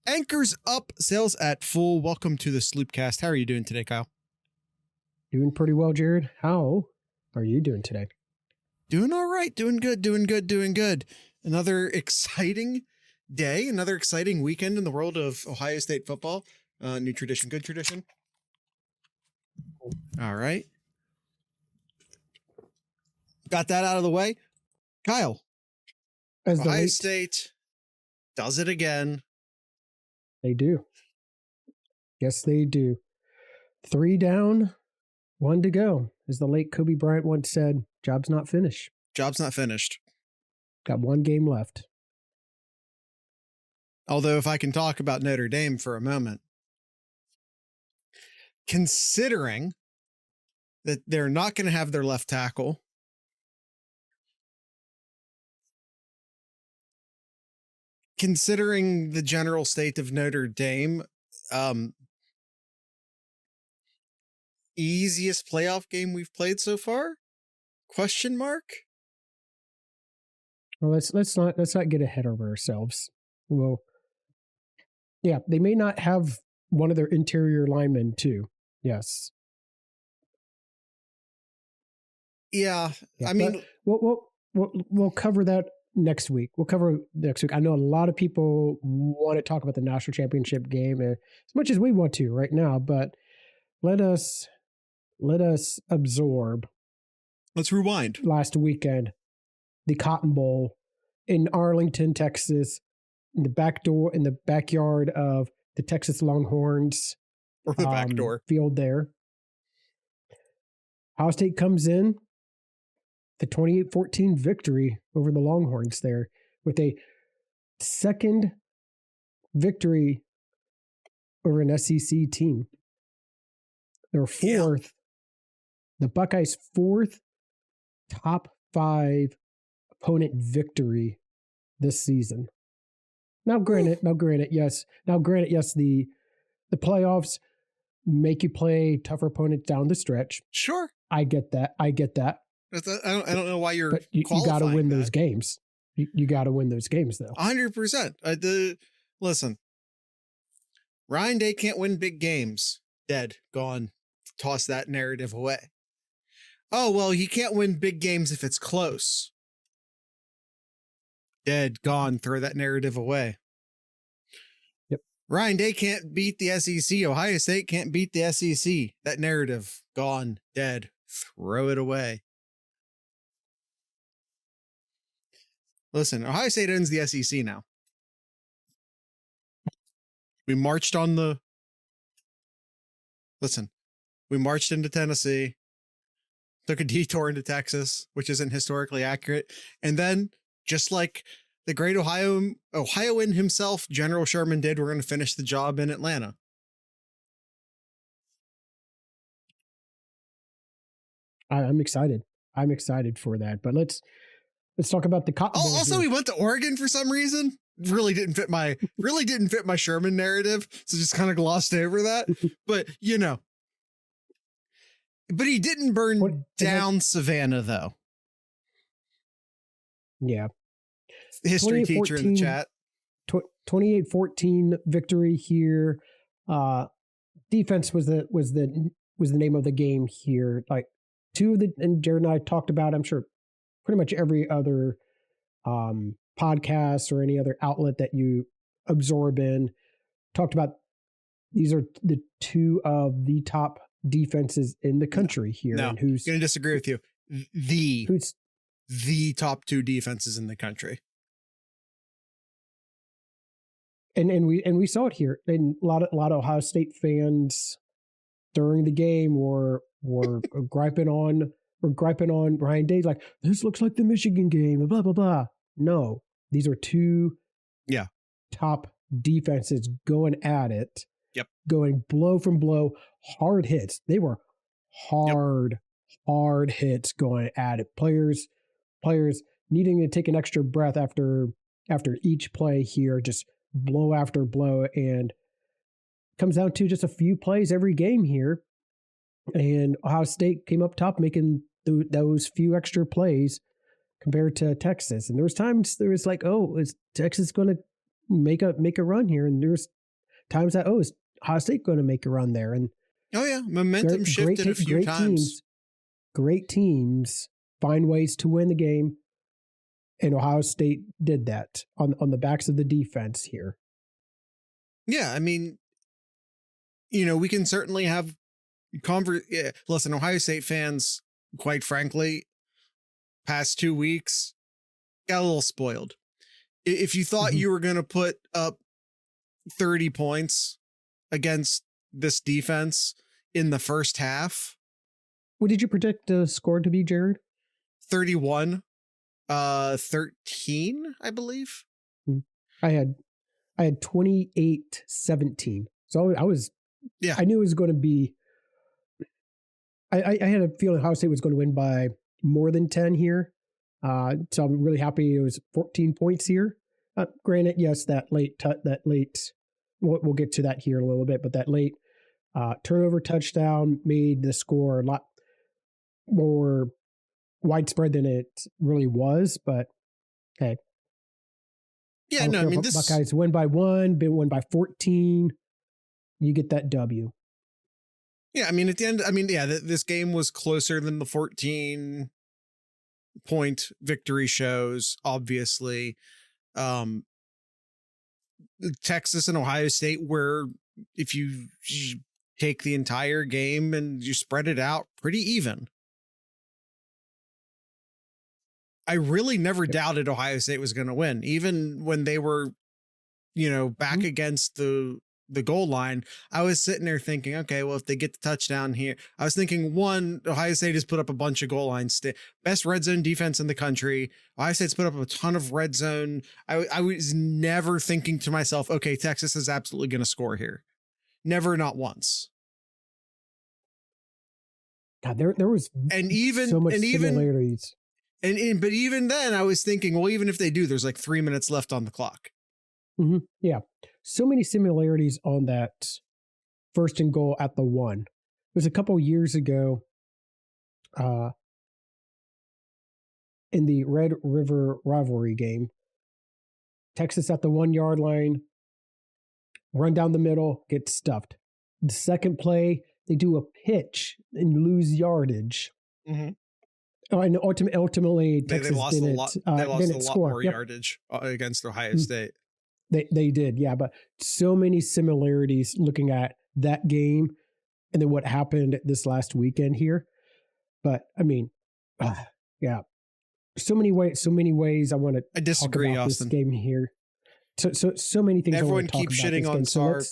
Anchors up, sails at full. Welcome to the Sloopcast. How are you doing today, Kyle? Doing pretty well, Jared. How are you doing today? Doing all right. Doing good. Another exciting day, another exciting weekend in the world of Ohio State football. New tradition, good tradition. All right. Got that out of the way. Kyle, Ohio State does it again. They do. Yes, they do. 3 down, 1 to go. As the late Kobe Bryant once said, job's not finished. Job's not finished. Got 1 game left. Although if I can talk about Notre Dame for a moment, considering that they're not going to have their left tackle, considering the general state of Notre Dame, easiest playoff game we've played so far? Question mark? Well, let's not get ahead of ourselves. Well, yeah, they may not have one of their interior linemen too. Yes. Yeah, I mean, we'll cover that next week. I know a lot of people want to talk about the national championship game as much as we want to right now, but let us absorb. Let's rewind. Last weekend, the Cotton Bowl in Arlington, Texas, in the backyard of the Texas Longhorns, or the back door field there. Ohio State comes in the 28-14 victory over the Longhorns there with a second victory over an SEC team. Their fourth, the Buckeyes' fourth top 5 opponent victory this season. Now, granted, yes, the playoffs make you play tougher opponents down the stretch. Sure. I get that. I don't know why you're. But you got to win those games. You got to win those games, though. 100%. Listen, Ryan Day can't win big games. Dead, gone. Toss that narrative away. Oh well, he can't win big games if it's close. Dead, gone. Throw that narrative away. Yep. Ryan Day can't beat the SEC. Ohio State can't beat the SEC. That narrative, gone, dead. Throw it away. Listen, Ohio State owns the SEC now. We marched into Tennessee, took a detour into Texas, which isn't historically accurate. And then, just like the great Ohioan himself, General Sherman did, we're going to finish the job in Atlanta. I'm excited. I'm excited for that. But let's talk about the Cotton Bowl. Also, we went to Oregon for some reason. Really didn't fit my Sherman narrative, so just kind of glossed over that. But but he didn't burn down Savannah, though. Yeah. History teacher in the chat. 28-14 victory here. Defense was the name of the game here. Like and Jared and I talked about, I'm sure, pretty much every other podcast or any other outlet that you absorb in, talked about these are the 2 of the top defenses in the country here. No, and who's going to disagree with you? The top 2 defenses in the country. And we saw it here. And a lot of Ohio State fans during the game were griping on Ryan Day, like, this looks like the Michigan game, blah blah blah. No, these are 2 top defenses going at it. Yep. Going blow from blow, hard hits. They were hard hits going at it. Players needing to take an extra breath after each play here, just blow after blow, and comes down to just a few plays every game here. And Ohio State came up top making those few extra plays compared to Texas. And there was times there was like, oh, is Texas going to make a run here? And there's times that, is Ohio State going to make a run there? And oh yeah, momentum shifted a few times. Great teams find ways to win the game, and Ohio State did that on the backs of the defense here. Yeah, I mean, we can certainly have listen, Ohio State fans, quite frankly, past 2 weeks got a little spoiled. If you thought you were going to put up 30 points against this defense in the first half. What did you predict the score to be, Jared? 31, 13, I believe. I had 28-17. So I knew it was going to be, I had a feeling Ohio State was going to win by more than 10 here. So I'm really happy it was 14 points here. Granted, yes, that late, we'll get to that here in a little bit, but that late turnover touchdown made the score a lot more widespread than it really was. But hey, yeah, no, I mean, this Buckeyes win by 1, win by 14. You get that W. Yeah, I mean, at the end, this game was closer than the 14 point victory shows, obviously. Texas and Ohio State, where if you take the entire game and you spread it out, pretty even. I really never doubted Ohio State was going to win, even when they were, back against the goal line. I was sitting there thinking, okay, well, if they get the touchdown here, I was thinking, one, Ohio State has put up a bunch of goal lines, best red zone defense in the country. Ohio State's put up a ton of red zone. I was never thinking to myself, okay, Texas is absolutely going to score here. Never, not once. God, there was so much similarities. But even then I was thinking, well, even if they do, there's like 3 minutes left on the clock. Mm-hmm. Yeah. So many similarities on that first and goal at the 1. It was a couple years ago in the Red River rivalry game. Texas at the 1 yard line, run down the middle, get stuffed. The second play, they do a pitch and lose yardage. Mm-hmm. Oh, and ultimately, Texas they lost didn't, a lot score. More yardage against Ohio State. They did, yeah. But so many similarities looking at that game and then what happened this last weekend here. But I mean, yeah, so many ways I want to. I disagree, talk about Austin. This game here. So many things. Everyone keeps shitting on Sark.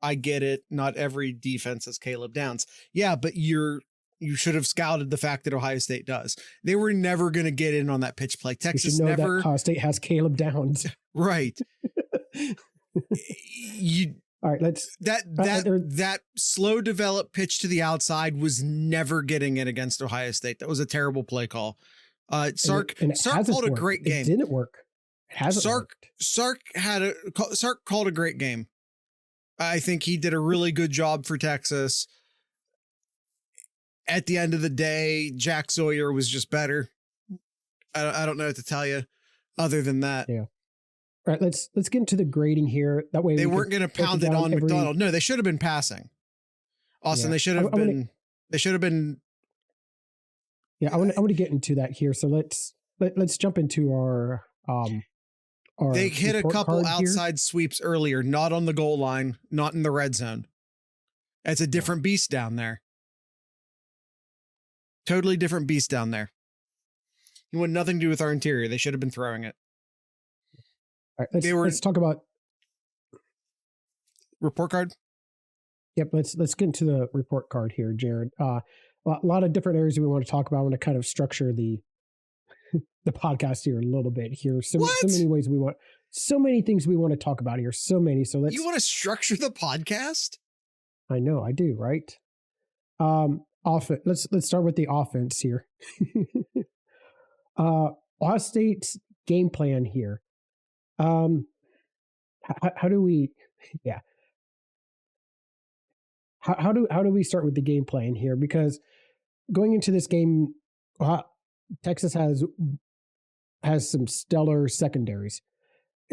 I get it. Not every defense is Caleb Downs. Yeah, but you should have scouted the fact that Ohio State does. They were never going to get in on that pitch play. Texas never. That Ohio State has Caleb Downs. Right. All right. Let's that slow developed pitch to the outside was never getting it against Ohio State. That was a terrible play call. Sark called a great game. It didn't work. Sark called a great game. I think he did a really good job for Texas. At the end of the day, Jack Sawyer was just better. I don't know what to tell you other than that. Yeah. All right, let's get into the grading here. That way they weren't going to pound it on McDonald. No, they should have been passing. Austin, they should have been. They should have been. Yeah, I want to get into that here. So let's jump into our. They hit a couple outside sweeps earlier, not on the goal line, not in the red zone. It's a different beast down there. Totally different beast down there. It had nothing to do with our interior. They should have been throwing it. All right, let's talk about report card. Yep, let's get into the report card here, Jared. A lot of different areas we want to talk about. I want to kind of structure the podcast here a little bit here. So many ways so many things we want to talk about here. So many. So you want to structure the podcast? I know I do. Right. Offense. Let's start with the offense here. Ohio State's game plan here. How do we? Yeah. How do we start with the game plan here? Because going into this game, Texas has some stellar secondaries.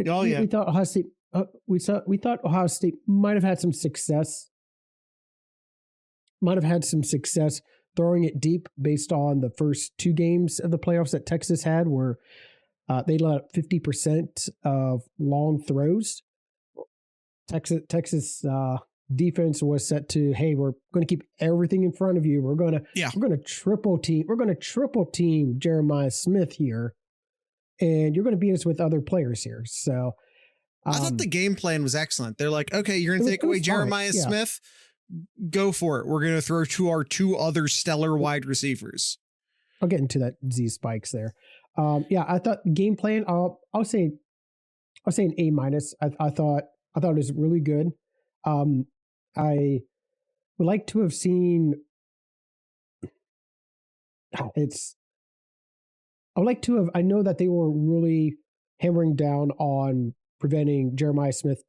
Oh yeah. We thought Ohio State we thought Ohio State might have had some success. Might have had some success throwing it deep based on the first 2 games of the playoffs that Texas had, where they let up 50% of long throws. Texas defense was set to, hey, we're going to keep everything in front of you. We're going to triple team Jeremiah Smith here, and you're going to beat us with other players here. So I thought the game plan was excellent. They're like, okay, you're going to take away Jeremiah Smith. Go for it. We're going to throw to our 2 other stellar wide receivers. I'll get into that Z spikes there. I thought the game plan. I'll say an A-. I thought it was really good. I would like to have seen. I know that they were really hammering down on preventing Jeremiah Smith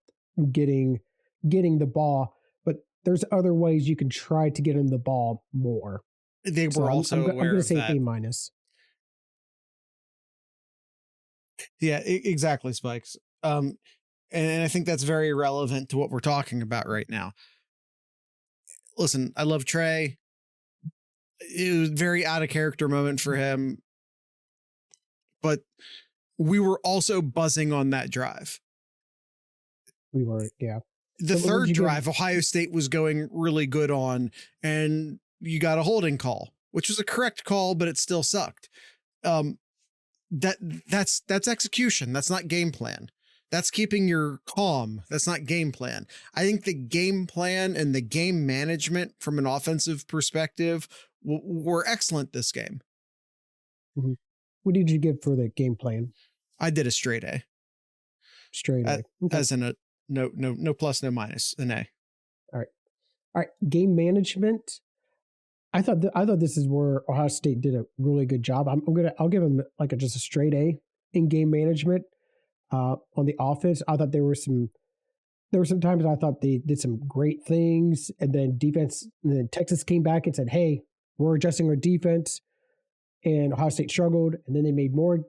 getting the ball, but there's other ways you can try to get him the ball more. They were also aware of that. I'm going to say A-. Yeah, exactly, Spikes. And I think that's very relevant to what we're talking about right now. Listen, I love Trey. It was a very out of character moment for him, but we were also buzzing on that drive. We were, yeah. The third drive, Ohio State was going really good on, and you got a holding call, which was a correct call, but it still sucked. That's execution. That's not game plan. That's keeping your calm. That's not game plan. I think the game plan and the game management from an offensive perspective were excellent this game. Mm-hmm. What did you give for the game plan? I did a straight A. Straight A. Okay. As in a no plus, no minus, an A. All right. Game management. I thought this is where Ohio State did a really good job. I'll give them just a straight A in game management. On the offense, I thought there were some times I thought they did some great things, and then defense. And then Texas came back and said, "Hey, we're adjusting our defense," and Ohio State struggled, and then they made more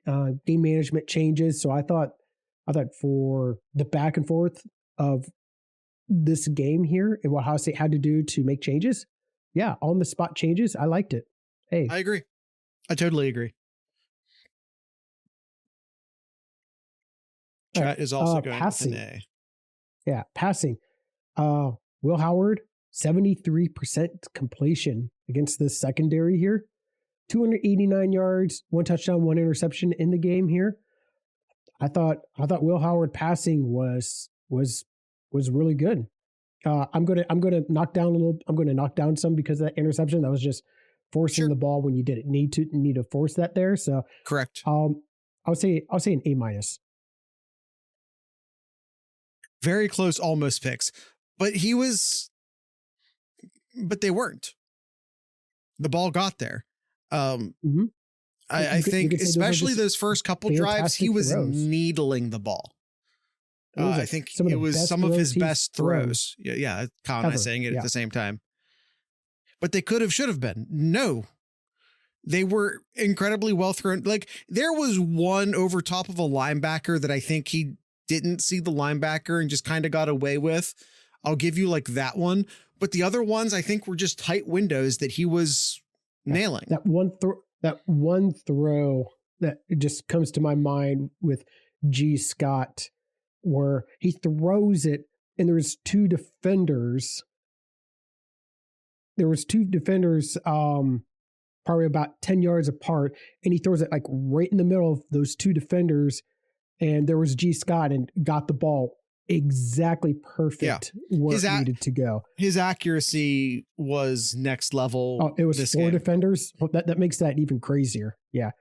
game management changes. So I thought for the back and forth of this game here and what Ohio State had to do to make changes, yeah, on the spot changes, I liked it. Hey, I agree. I totally agree. Chat is also going passing. With an A. Yeah, passing. Will Howard, 73% completion against the secondary here. 289 yards, 1 touchdown, 1 interception in the game here. I thought Will Howard passing was really good. I'm gonna knock down some because of that interception. That was just forcing the ball when you didn't need to force that there. So correct. I'll say an A-. Very close, almost picks, but they weren't. The ball got there. Mm-hmm. I think especially those first couple drives, he was needling the ball. I think it was some of his best throws. Yeah, Colin and I saying it at the same time. But they should have been. No. They were incredibly well thrown. Like, there was one over top of a linebacker that I think he didn't see the linebacker and just kind of got away with. I'll give you like that one. But the other ones, I think, were just tight windows that he was nailing. That one throw that just comes to my mind with G. Scott, where he throws it and there's 2 defenders. There was 2 defenders, probably about 10 yards apart, and he throws it like right in the middle of those 2 defenders. And there was G. Scott and got the ball exactly perfect where it needed to go. His accuracy was next level. Oh, it was 4 defenders. Well, that makes that even crazier. Yeah.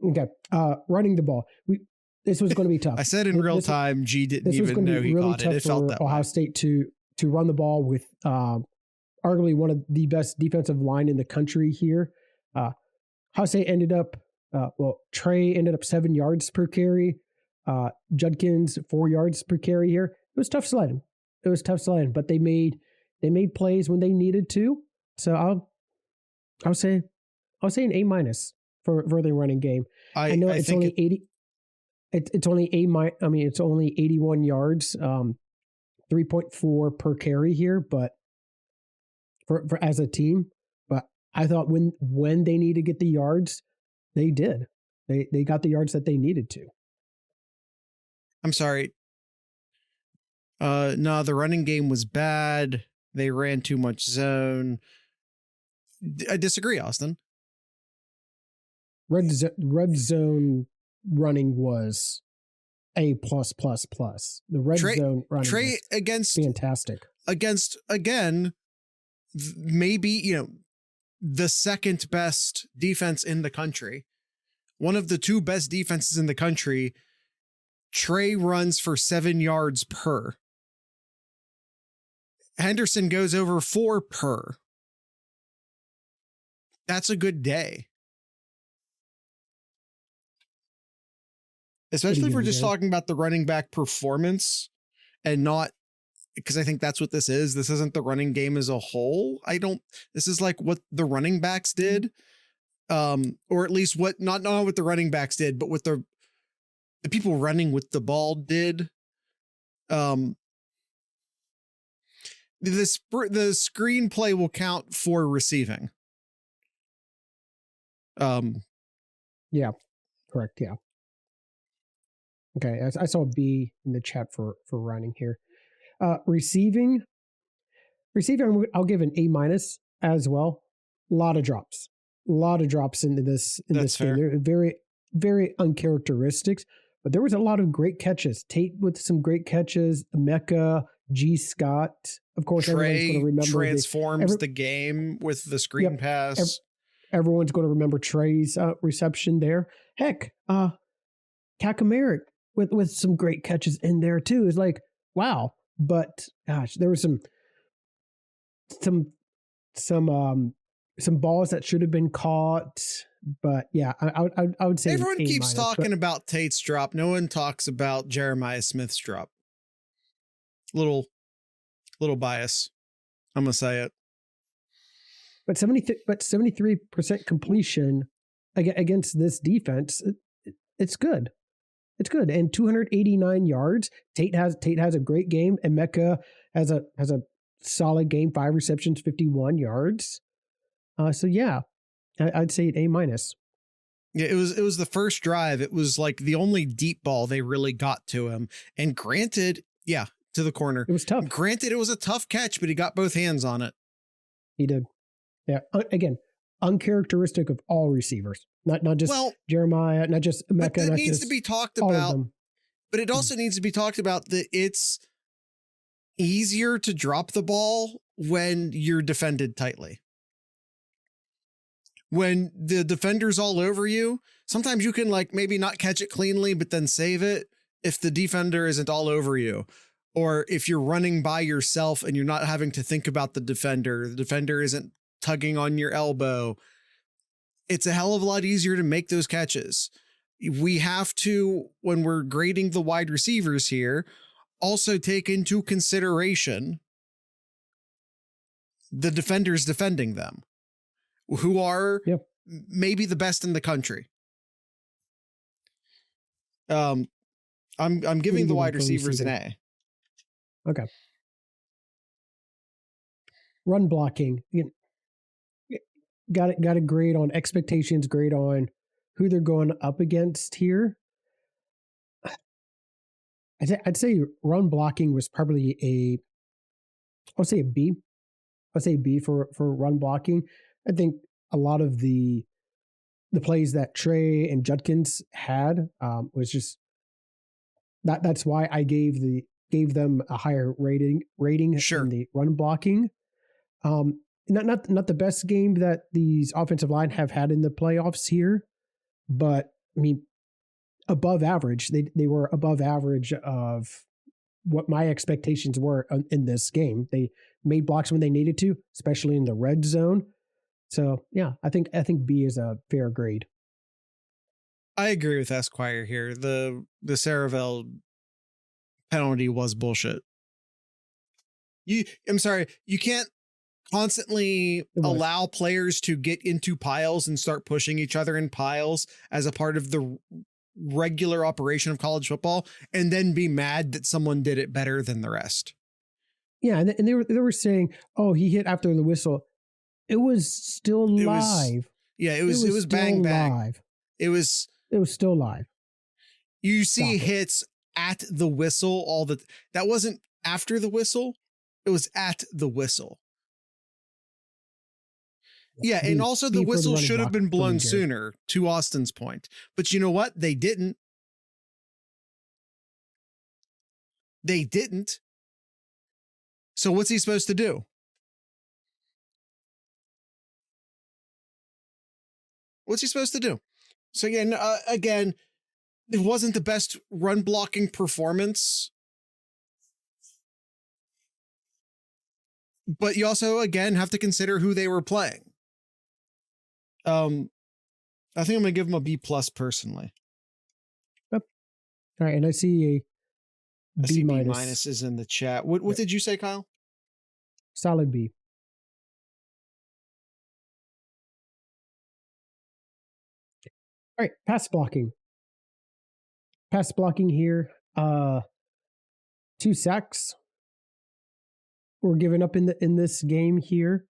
Okay. Running the ball. This was going to be tough. I said in real time, G didn't even know he caught it. It felt that Ohio State to run the ball with arguably one of the best defensive line in the country here. Ohio State ended up, Trey ended up 7 yards per carry. Judkins 4 yards per carry here. It was tough sledding. But they made plays when they needed to. So I'll say an A- for the running game. I know it's only 80. It's only it's only 81 yards, 3.4 per carry here, but for as a team. But I thought when they need to get the yards, they did. They got the yards that they needed to. I'm sorry. No, the running game was bad. They ran too much zone. I disagree, Austin. Red zone running was A plus plus plus. The red zone running was against fantastic. Against again, maybe the second best defense in the country, one of the two best defenses in the country. Trey runs for 7 yards per. Henderson goes over 4 per. That's a good day. Especially if we're just talking about the running back performance and not, because I think that's what this is. This isn't the running game as a whole. This is like what the running backs did. Or at least what, not what the running backs did, but what the people running with the ball did. The screenplay will count for receiving. Yeah, correct. Yeah. Okay, I saw a B in the chat for running here. Receiving, I'll give an A minus as well. A lot of drops into this this game. They're very, very uncharacteristic, but there was a lot of great catches. Tate with some great catches. Mecca, G. Scott, of course. Everyone's going to remember transforms the game with the screen pass. Everyone's going to remember Trey's reception there. Heck, Kakameric with some great catches in there too. It's like, wow. But gosh, there was some balls that should have been caught. But yeah, I would say everyone keeps talking about Tate's drop. No one talks about Jeremiah Smith's drop. Little bias. I'm gonna say it. But 73% completion against this defense, it's good. It's good. And 289 yards. Tate has a great game, and Mecca has a solid game, 5 receptions, 51 yards. So yeah, I'd say an A minus. Yeah, it was the first drive. It was like the only deep ball they really got to him. And granted, to the corner. It was tough. Granted, it was a tough catch, but he got both hands on it. He did. Yeah. Again, uncharacteristic of all receivers. Not just Jeremiah, not just Mecca. But it needs to be talked about. But it also needs to be talked about that it's easier to drop the ball when you're defended tightly. When the defender's all over you, sometimes you can maybe not catch it cleanly, but then save it if the defender isn't all over you. Or if you're running by yourself and you're not having to think about the defender isn't tugging on your elbow. It's a hell of a lot easier to make those catches. We have to, when we're grading the wide receivers here, also take into consideration the defenders defending them, who are maybe the best in the country. I'm giving the wide receivers an A. Okay. Run blocking. Got a grade on expectations, grade on who they're going up against here. I'd say run blocking was probably I'll say a B. I'll say B for run blocking. I think a lot of the plays that Trey and Judkins had was just that's why I gave them a higher rating in the run blocking. Not the best game that these offensive line have had in the playoffs here, but I mean, above average. They were above average of what my expectations were in this game. They made blocks when they needed to, especially in the red zone. So yeah, I think B is a fair grade. I agree with Esquire here. The Saravel penalty was bullshit. I'm sorry, you can't constantly allow players to get into piles and start pushing each other in piles as a part of the regular operation of college football and then be mad that someone did it better than the rest. Yeah, and they were saying, "Oh, he hit after the whistle." It was still live. It was bang bang. Live. It was still live. You see hits at the whistle that wasn't after the whistle. It was at the whistle. Yeah, and also the whistle should have been blown sooner, to Austin's point. But you know what? They didn't. They didn't. So what's he supposed to do? What's he supposed to do? So again, it wasn't the best run blocking performance. But you also, again, have to consider who they were playing. I think I'm going to give them a B+ personally. Yep. All right, and I see a B-. B- is in the chat. What did you say, Kyle? Solid B. All right, pass blocking. Pass blocking here. 2 sacks were given up in this game here.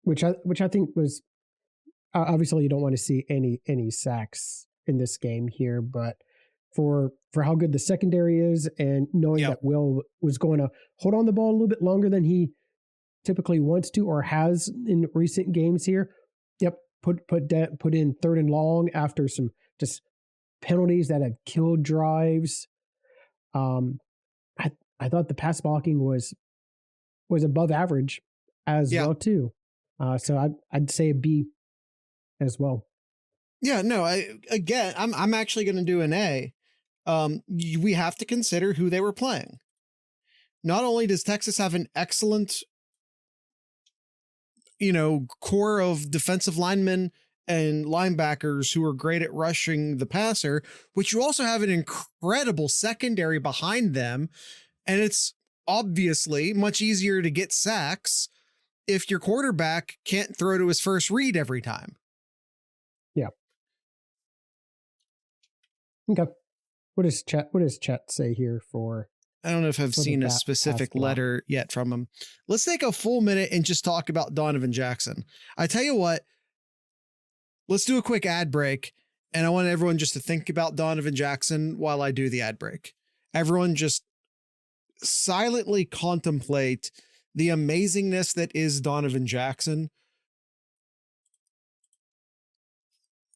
Which I think was obviously you don't want to see any sacks in this game here, but for how good the secondary is and knowing that Will was going to hold on the ball a little bit longer than he typically wants to or has in recent games here. Yep, put in 3rd and long after some just penalties that had killed drives. I thought the pass blocking was above average as well too. So I'd say a B as well. Yeah, no, I'm actually going to do an A. We have to consider who they were playing. Not only does Texas have an excellent, core of defensive linemen and linebackers who are great at rushing the passer, but you also have an incredible secondary behind them. And it's obviously much easier to get sacks if your quarterback can't throw to his first read every time. Yeah. Okay. What does chat say here for? I don't know if I've seen a specific letter yet from him. Let's take a full minute and just talk about Donovan Jackson. I tell you what, let's do a quick ad break. And I want everyone just to think about Donovan Jackson while I do the ad break. Everyone just silently contemplate the amazingness that is Donovan Jackson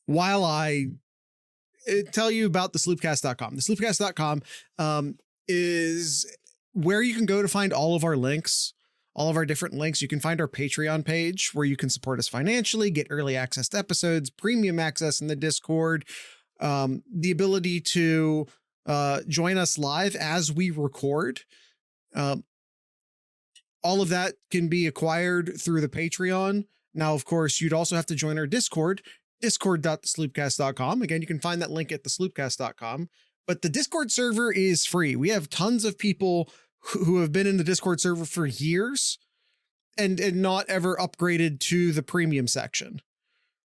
while I tell you about the sloopcast.com. The sloopcast.com is where you can go to find all of our links, all of our different links. You can find our Patreon page where you can support us financially, get early access to episodes, premium access in the Discord, the ability to join us live as we record. All of that can be acquired through the Patreon. Now, of course, you'd also have to join our Discord, discord.thesloopcast.com. Again, you can find that link at thesloopcast.com. But the Discord server is free. We have tons of people who have been in the Discord server for years and not ever upgraded to the premium section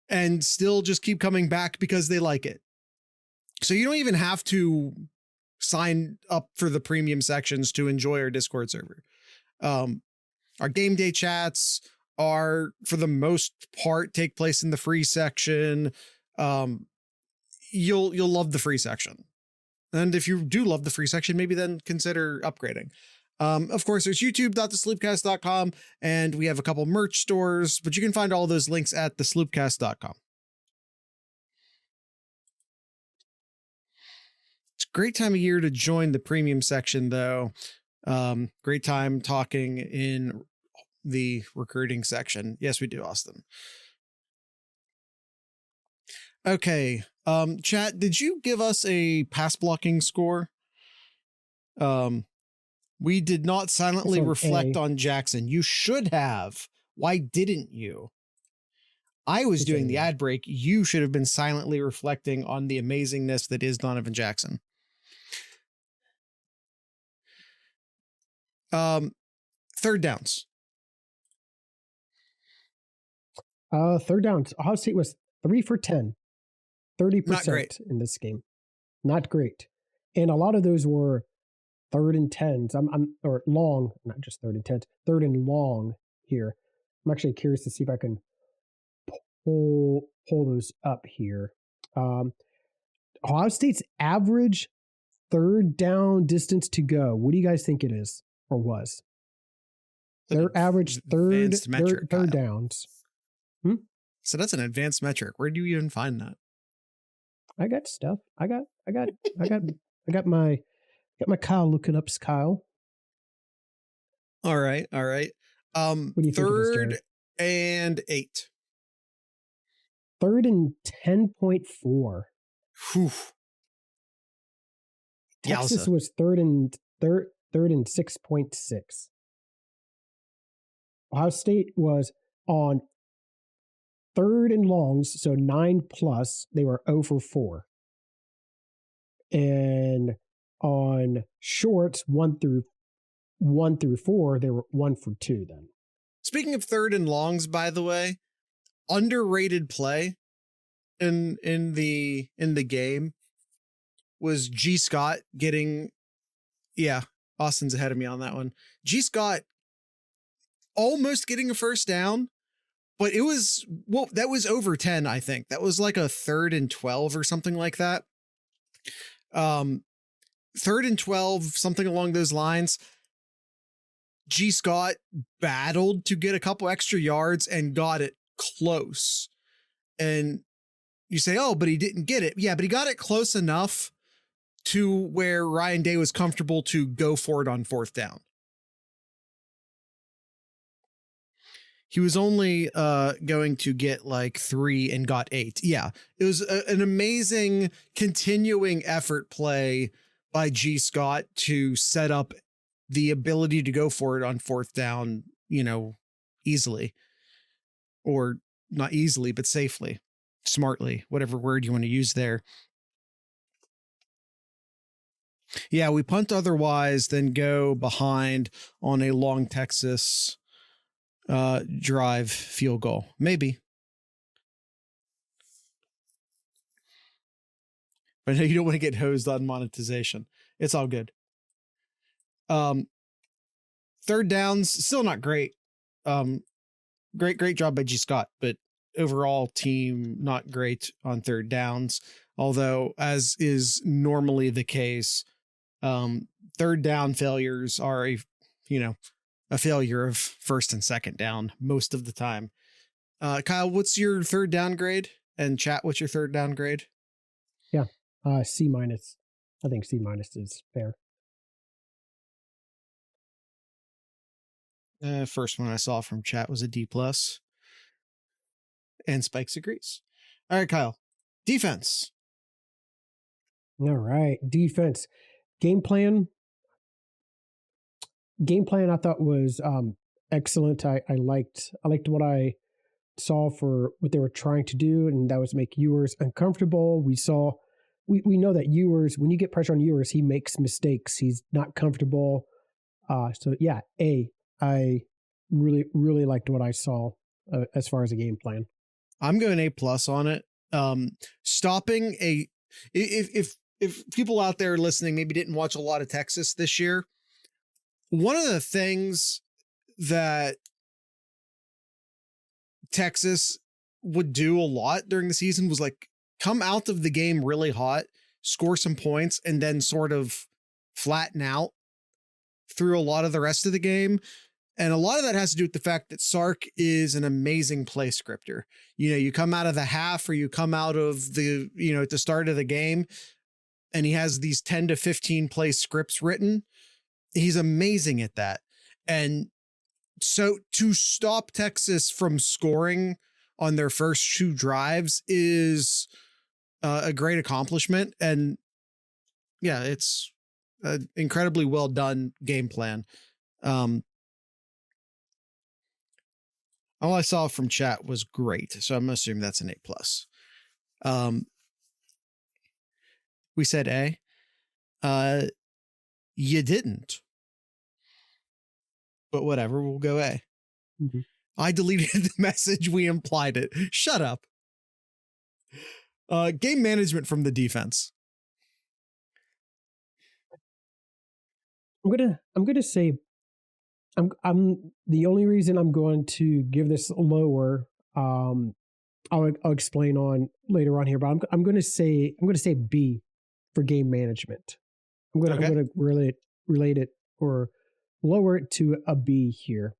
and still just keep coming back because they like it. So you don't even have to sign up for the premium sections to enjoy our Discord server. Our game day chats are, for the most part, take place in the free section. You'll love the free section. And if you do love the free section, maybe then consider upgrading. Of course, there's youtube.thesloopcast.com, and we have a couple merch stores, but you can find all those links at thesloopcast.com. It's a great time of year to join the premium section, though. Great time talking in the recruiting section. Yes, we do, Austin. Okay. Chat, did you give us a pass blocking score? We did not silently reflect on Jackson. You should have. Why didn't you? I was doing the ad break. You should have been silently reflecting on the amazingness that is Donovan Jackson. Third downs. Third downs. Ohio State was 3 for 10. Not great. 30% in this game. Not great. And a lot of those were 3rd and 10s. Or long, not just 3rd and 10s, 3rd and long here. I'm actually curious to see if I can pull those up here. Ohio State's average 3rd down distance to go. What do you guys think it is or was? Their average third downs. So that's an advanced metric. Where do you even find that? I got stuff. I got my Kyle looking up, Kyle. All right. What do you 3rd think it is, and 8. 3rd and 10.4. Whew. Texas was 3rd and 6.6. Ohio State was on 3rd and longs, so 9+. They were 0 for 4. And on shorts, 1 through 4, they were 1 for 2 then. Speaking of 3rd and longs, by the way, underrated play in the game was G. Scott getting, Austin's ahead of me on that one. G. Scott almost getting a first down, but it was, that was over 10, I think. That was like a 3rd and 12 or something like that. 3rd and 12, something along those lines. G. Scott battled to get a couple extra yards and got it close. And you say, oh, but he didn't get it. Yeah, but he got it close enough to where Ryan Day was comfortable to go for it on 4th down. He was only going to get like 3 and got 8. Yeah, it was an amazing continuing effort play by G. Scott to set up the ability to go for it on 4th down, easily, or not easily, but safely, smartly, whatever word you want to use there. Yeah, we punt otherwise, then go behind on a long Texas drive field goal. Maybe. But you don't want to get hosed on monetization. It's all good. 3rd downs, still not great. Great job by G. Scott, but overall team not great on 3rd downs. Although, as is normally the case, 3rd down failures are a failure of 1st and 2nd down most of the time. Kyle, what's your 3rd down grade? And chat, what's your 3rd down grade? Yeah, C-. I think C- is fair. First one I saw from chat was a D+. And Spikes agrees. All right, Kyle. Defense. All right, defense. Game plan I thought was excellent. I liked what I saw for what they were trying to do, and that was make Ewers uncomfortable. We know that Ewers, when you get pressure on Ewers, he makes mistakes. He's not comfortable. So yeah, I really, really liked what I saw as far as a game plan. I'm going A+ on it. Stopping if people out there listening maybe didn't watch a lot of Texas this year, one of the things that Texas would do a lot during the season was like come out of the game really hot, score some points, and then sort of flatten out through a lot of the rest of the game. And a lot of that has to do with the fact that Sark is an amazing play scripter. You come out of the half or you come out of the, at the start of the game, and he has these 10 to 15 play scripts written. He's amazing at that. And so to stop Texas from scoring on their first 2 drives is a great accomplishment. And yeah, it's an incredibly well done game plan. All I saw from chat was great, so I'm assuming that's an A+. We said A. You didn't. But whatever, we'll go A. Mm-hmm. I deleted the message. We implied it. Shut up. Game management from the defense. I'm gonna say I'm the only reason I'm going to give this lower. I'll explain on later on here, but I'm going to say B for game management. I'm going to relate it or lower it to a B here,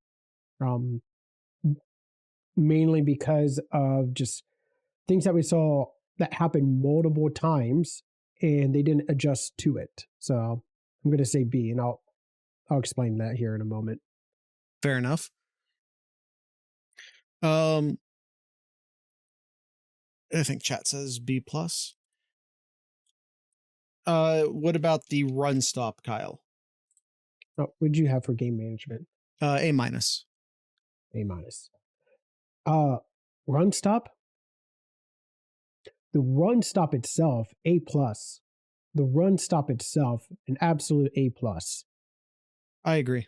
mainly because of just things that we saw that happened multiple times and they didn't adjust to it. So I'm going to say B, and I'll explain that here in a moment. Fair enough. I think chat says B plus. What about the run stop, Kyle? Oh, what did you have for game management? A minus. A minus. Run stop. The run stop itself, A plus. The run stop itself, an absolute A plus. I agree.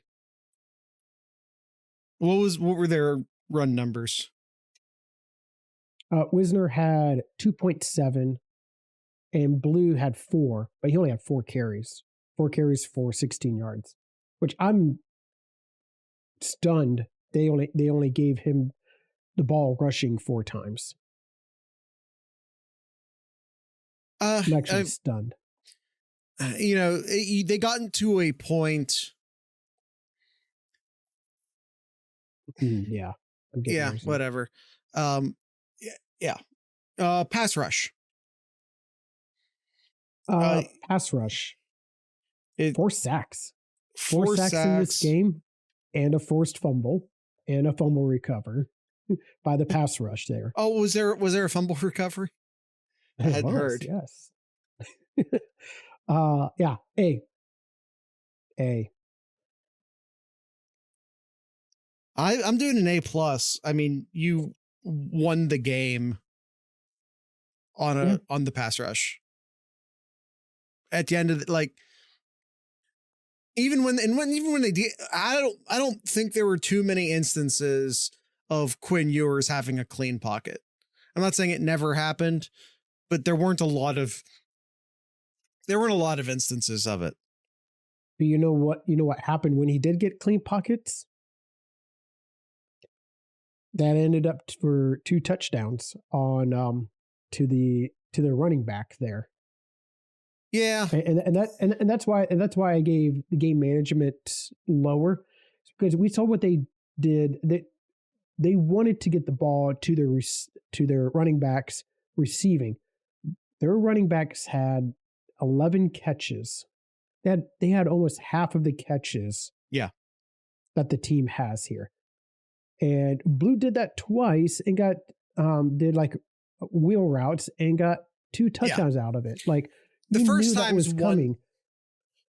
What were their run numbers? Wisner had 2.7 and Blue had 4, but he only had 4 carries. 4 carries for 16 yards, which I'm stunned. They only gave him the ball rushing 4 times. I'm actually stunned. You know, they got into a point. Yeah. Whatever. Yeah. Pass rush. Pass rush. 4 sacks. 4 sacks in this game, and a forced fumble, and a fumble recover by the pass rush there. Oh, was there a fumble recovery? I hadn't heard. Yes. Yeah. A. I'm doing an A plus. I mean, you won the game on the pass rush. At the end of even when they did, I don't think there were too many instances of Quinn Ewers having a clean pocket. I'm not saying it never happened, but there weren't a lot of instances of it. But you know what happened when he did get clean pockets? That ended up for 2 touchdowns on to the running back there. Yeah, and that's why I gave the game management lower, because we saw what they did. They wanted to get the ball to their running backs receiving. Their running backs had 11 catches. They had almost half of the catches. Yeah, that the team has here. And Blue did that twice and got did like wheel routes and got 2 touchdowns out of it. Like, the first time was coming.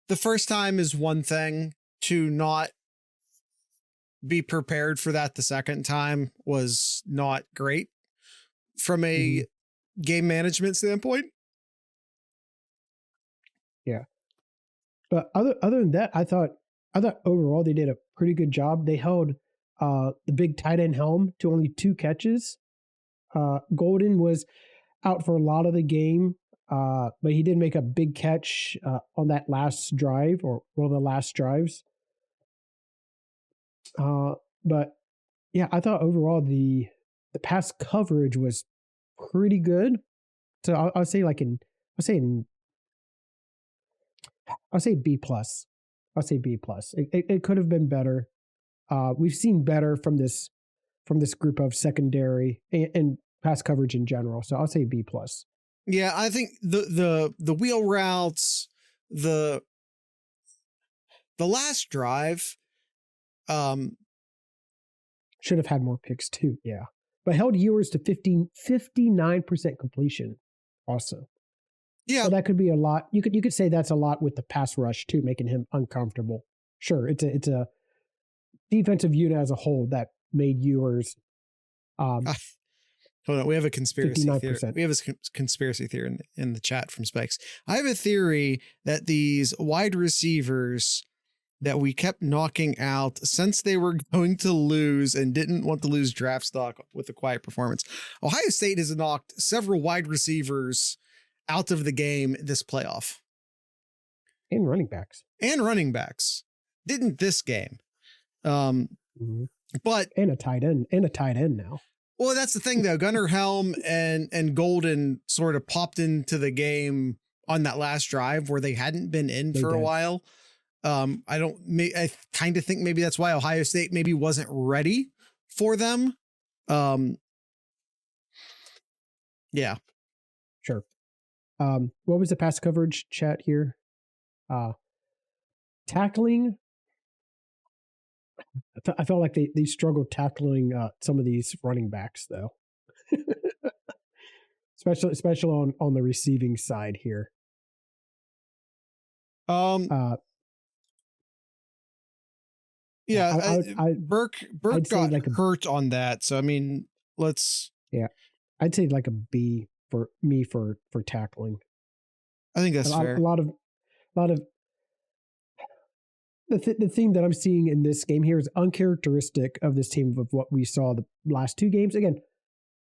The first time is one thing. To not be prepared for that the second time was not great from a game management standpoint. Yeah. But other than that, I thought overall they did a pretty good job. They held the big tight end Helm to only 2 catches. Golden was out for a lot of the game, but he did make a big catch on that last drive, or one of the last drives. But yeah, I thought overall the pass coverage was pretty good. So I'll say B plus. I'll say B plus. It could have been better. We've seen better from this group of secondary and pass coverage in general. So I'll say B plus. Yeah, I think the wheel routes, the last drive, should have had more picks too. Yeah, but held Ewers to 59% completion. Also, yeah, so that could be a lot. You could say that's a lot with the pass rush too, making him uncomfortable. Sure, it's a defensive unit as a whole that made Ewers. Hold on, we have a conspiracy 59%. theory. We have a conspiracy theory in the chat from Spikes. I have a theory that these wide receivers that we kept knocking out since they were going to lose and didn't want to lose draft stock with a quiet performance. Ohio State has knocked several wide receivers out of the game this playoff. And running backs. Didn't this game. But and a tight end now. Well, that's the thing though. Gunnar Helm and Golden sort of popped into the game on that last drive where they hadn't been in for a while. I kind of think maybe that's why Ohio State maybe wasn't ready for them. Yeah. Sure. What was the pass coverage chat here? Tackling. I felt like they struggled tackling some of these running backs though. especially on the receiving side here. Yeah, Burke got like hurt on that. So I mean, I'd say like a B for me for tackling. I think that's fair. A lot of the theme that I'm seeing in this game here is uncharacteristic of this team of what we saw the last two games. Again,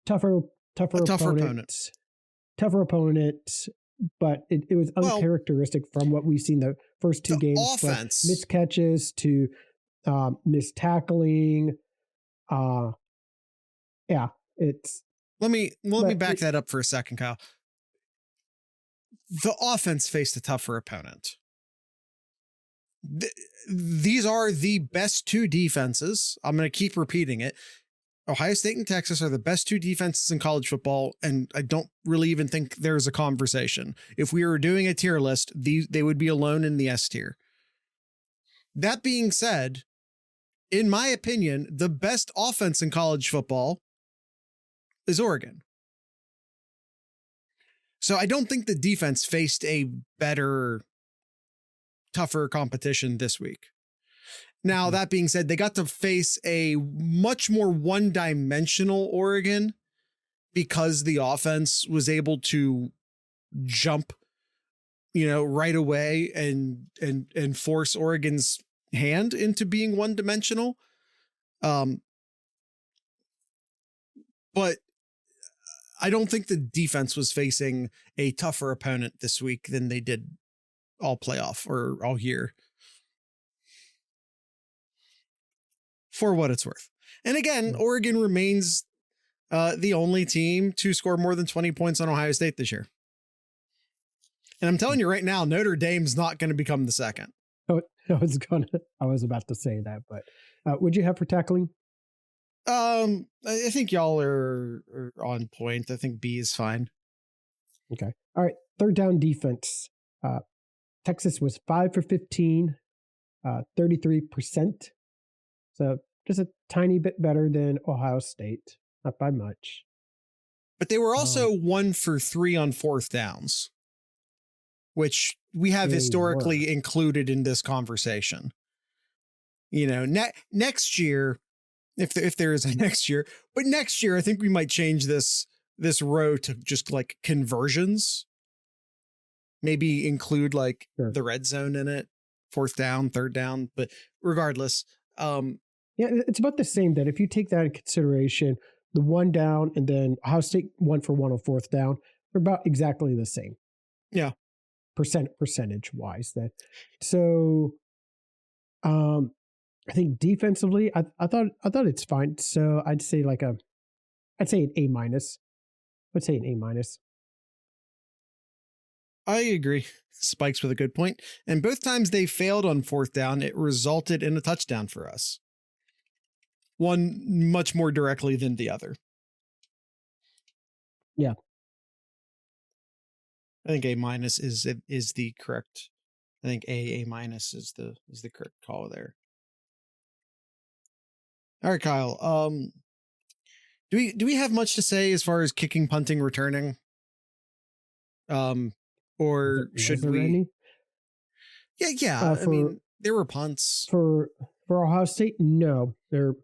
tougher opponent, but it was uncharacteristic from what we've seen the first two games. Offense, missed catches to missed tackling. It's. Let me back that up for a second, Kyle. The offense faced a tougher opponent. These are the best two defenses. I'm going to keep repeating it. Ohio State and Texas are the best two defenses in college football, and I don't really even think there's a conversation. If we were doing a tier list, they would be alone in the S tier. That being said, in my opinion, the best offense in college football is Oregon. So I don't think the defense faced a better, tougher competition this week. Now, that being said, they got to face a much more one-dimensional Oregon because the offense was able to jump, right away and force Oregon's hand into being one-dimensional. But I don't think the defense was facing a tougher opponent this week than they did all playoff or all year. For what it's worth. And again, Oregon remains the only team to score more than 20 points on Ohio State this year. And I'm telling you right now, Notre Dame's not going to become the second. Oh, I was about to say that, but would you have for tackling? I think y'all are on point. I think B is fine. Okay. All right. Third down defense. Texas was 5 for 15, 33%. So just a tiny bit better than Ohio State, not by much. But they were also 1 for 3 on fourth downs, which we have historically included in this conversation. Next year, if there is a next year, but next year, I think we might change this row to just like conversions. Maybe include the red zone in it, fourth down, third down, but regardless. It's about the same that if you take that in consideration, the one down and then Ohio State 1 for 1 on fourth down, they're about exactly the same. Yeah. Percentage wise then. So, I think defensively, I thought it's fine. So I'd say an A-. I'd say an A-. I agree. Spikes with a good point. And both times they failed on fourth down, it resulted in a touchdown for us. One much more directly than the other. Yeah. I think A- is the correct. I think A- is the correct call there. All right, Kyle. Do we have much to say as far as kicking, punting, returning? Or should we? Any? Yeah. I mean, there were punts for Ohio State. No, there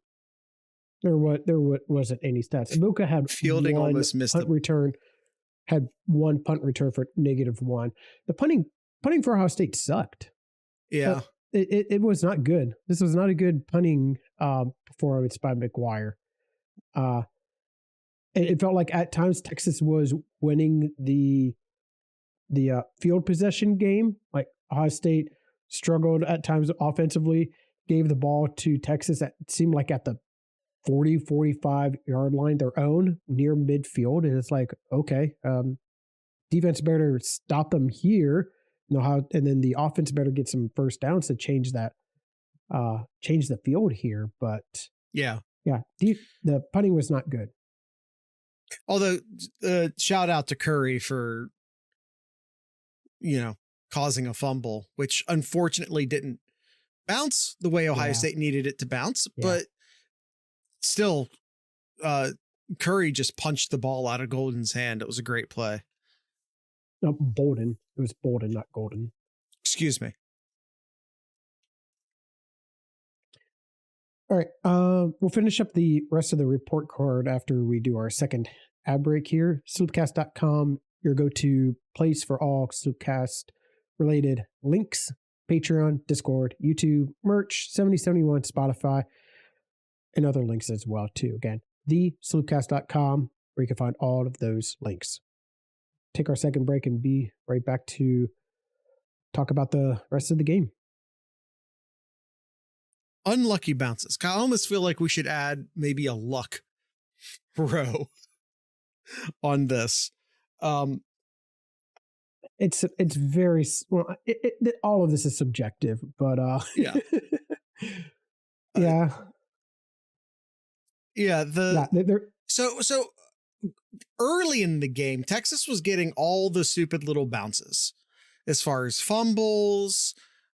wasn't any stats. Ibuka had fielding almost missed punt return. Had one punt return for -1. The punting for Ohio State sucked. Yeah, it was not good. This was not a good punting performance by McGuire. It felt like at times Texas was winning the field possession game. Like Ohio State struggled at times offensively, gave the ball to Texas at seemed like at the 40, 45 yard line, their own near midfield. And it's like, okay, defense better stop them here. And then the offense better get some first downs to change the field here. But yeah, the punting was not good. Although, shout out to Curry for, causing a fumble, which unfortunately didn't bounce the way Ohio State needed it to bounce, but still, Curry just punched the ball out of Golden's hand. It was a great play. No, Bolden. It was Bolden, not Golden. Excuse me. All right. We'll finish up the rest of the report card after we do our second ad break here. Sloopcast.com, your go-to place for all Sloopcast related links. Patreon, Discord, YouTube, merch, 7071, Spotify, and other links as well, too. Again, thesloopcast.com, where you can find all of those links. Take our second break and be right back to talk about the rest of the game. Unlucky bounces. I almost feel like we should add maybe a luck row on this. It's very well. All of this is subjective, but yeah. So early in the game, Texas was getting all the stupid little bounces as far as fumbles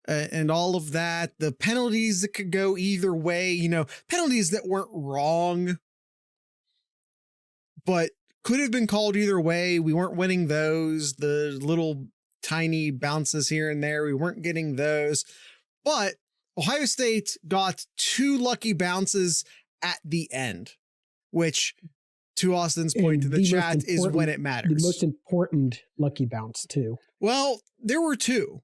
and all of that. The penalties that could go either way, penalties that weren't wrong, but could have been called either way. We weren't winning those. The little tiny bounces here and there, we weren't getting those. But Ohio State got 2 lucky bounces at the end, which, to Austin's point to the chat, is when it matters. The most important lucky bounce, too. Well, there were 2.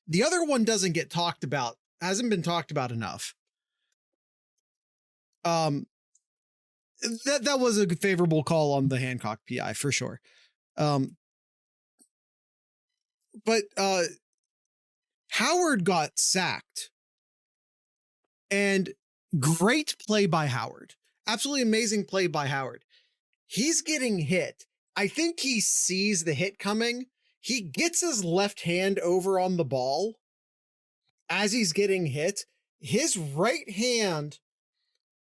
The other one doesn't get talked about, hasn't been talked about enough. That was a favorable call on the Hancock PI for sure. But Howard got sacked, and great play by Howard. Absolutely amazing play by Howard. He's getting hit. I think he sees the hit coming. He gets his left hand over on the ball as he's getting hit. His right hand